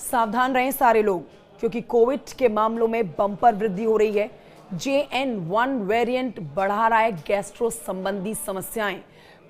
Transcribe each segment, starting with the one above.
सावधान रहें सारे लोग, क्योंकि कोविड के मामलों में बम्पर वृद्धि हो रही है। JN.1 वेरिएंट बढ़ा रहा है गैस्ट्रो संबंधी समस्याएं।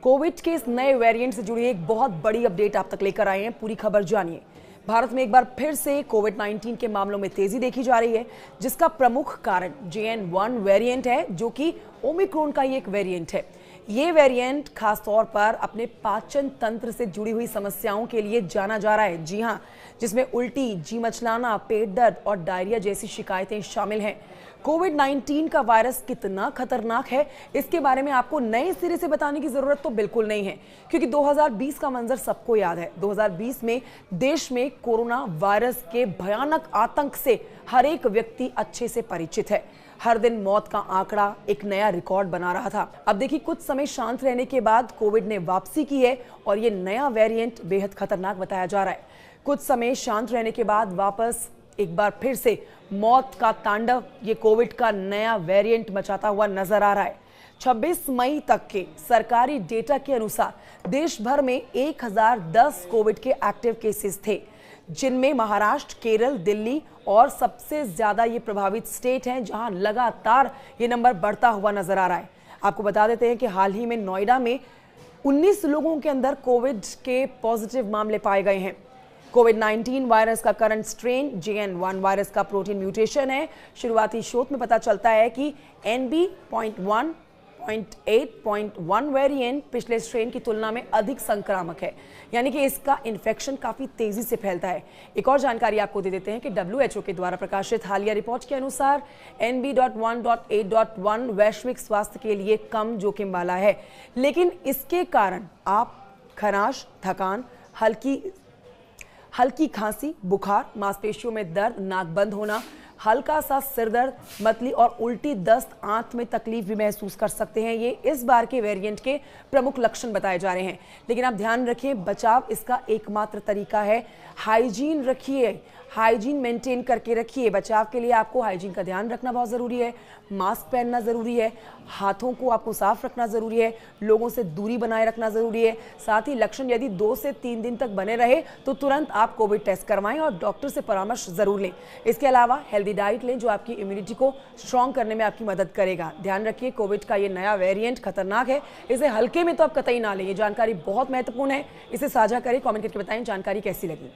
कोविड के इस नए वेरिएंट से जुड़ी एक बहुत बड़ी अपडेट आप तक लेकर आए हैं, पूरी खबर जानिए। भारत में एक बार फिर से कोविड-19 के मामलों में तेजी देखी जा रही है, जिसका प्रमुख कारण JN.1 वेरिएंट है, जो कि ओमिक्रॉन का ही एक वेरिएंट है। ये वेरिएंट खासतौर पर अपने पाचन तंत्र से जुड़ी हुई समस्याओं के लिए जाना जा रहा है। जी हां, जिसमें उल्टी, जी मचलाना, पेट दर्द और डायरिया जैसी शिकायतें शामिल हैं। कोविड-19 का वायरस कितना खतरनाक है, इसके बारे में आपको नए सिरे से बताने की जरूरत तो बिल्कुल नहीं है, क्योंकि 2020 का मंजर सबको याद है। 2020 में देश में कोरोना वायरस के भयानक आतंक से हर एक व्यक्ति अच्छे से परिचित है। हर दिन मौत का आंकड़ा एक नया रिकॉर्ड बना रहा था। अब देखिए, कुछ समय शांत रहने के बाद कोविड ने वापसी की है और ये नया वेरिएंट बेहद खतरनाक बताया जा रहा है। कुछ समय शांत रहने के बाद वापस एक बार फिर से मौत का तांडव ये कोविड का नया वेरिएंट मचाता हुआ नजर आ रहा है। 26 मई तक के सरकारी डेटा के अनुसार देश भर में 1010 कोविड के एक्टिव केसेस थे, जिनमें महाराष्ट्र, केरल, दिल्ली और सबसे ज्यादा ये प्रभावित स्टेट हैं, जहां लगातार ये नंबर बढ़ता हुआ नजर आ रहा है। आपको बता देते हैं कि हाल ही में नोएडा में 19 लोगों के अंदर कोविड के पॉजिटिव मामले पाए गए हैं। कोविड-19 वायरस का करंट स्ट्रेन JN.1 वायरस का प्रोटीन म्यूटेशन है। शुरुआती शोध में पता चलता है कि NB.1.8.1 वेरिएंट पिछले स्ट्रेन की तुलना में अधिक संक्रामक है, यानी कि इसका इन्फेक्शन काफी तेजी से फैलता है। एक और जानकारी आपको दे देते हैं कि WHO के द्वारा प्रकाशित हालिया रिपोर्ट के अनुसार NB.1.8.1 वैश्विक स्वास्थ्य के लिए कम जोखिम वाला है, लेकिन इसके कारण आप खराश, थकान, हल्की खांसी, बुखार, मांसपेशियों में दर्द, नाक बंद होना, हल्का सा सिर दर्द, मतली और उल्टी, दस्त, आंत में तकलीफ भी महसूस कर सकते हैं। ये इस बार के वेरिएंट के प्रमुख लक्षण बताए जा रहे हैं। लेकिन आप ध्यान रखिए, बचाव इसका एकमात्र तरीका है। हाइजीन रखिए, हाइजीन मेंटेन करके रखिए। बचाव के लिए आपको हाइजीन का ध्यान रखना बहुत ज़रूरी है। मास्क पहनना ज़रूरी है, हाथों को आपको साफ रखना ज़रूरी है, लोगों से दूरी बनाए रखना ज़रूरी है। साथ ही लक्षण यदि 2 से 3 दिन तक बने रहे तो तुरंत आप कोविड टेस्ट करवाएं और डॉक्टर से परामर्श ज़रूर लें। इसके अलावा हेल्दी डाइट लें, जो आपकी इम्यूनिटी को स्ट्रॉन्ग करने में आपकी मदद करेगा। ध्यान रखिए, कोविड का ये नया वेरिएंट खतरनाक है, इसे हल्के में तो आप कतई ना लें। ये जानकारी बहुत महत्वपूर्ण है, इसे साझा करें, कॉमेंट करके बताएं जानकारी कैसी लगी।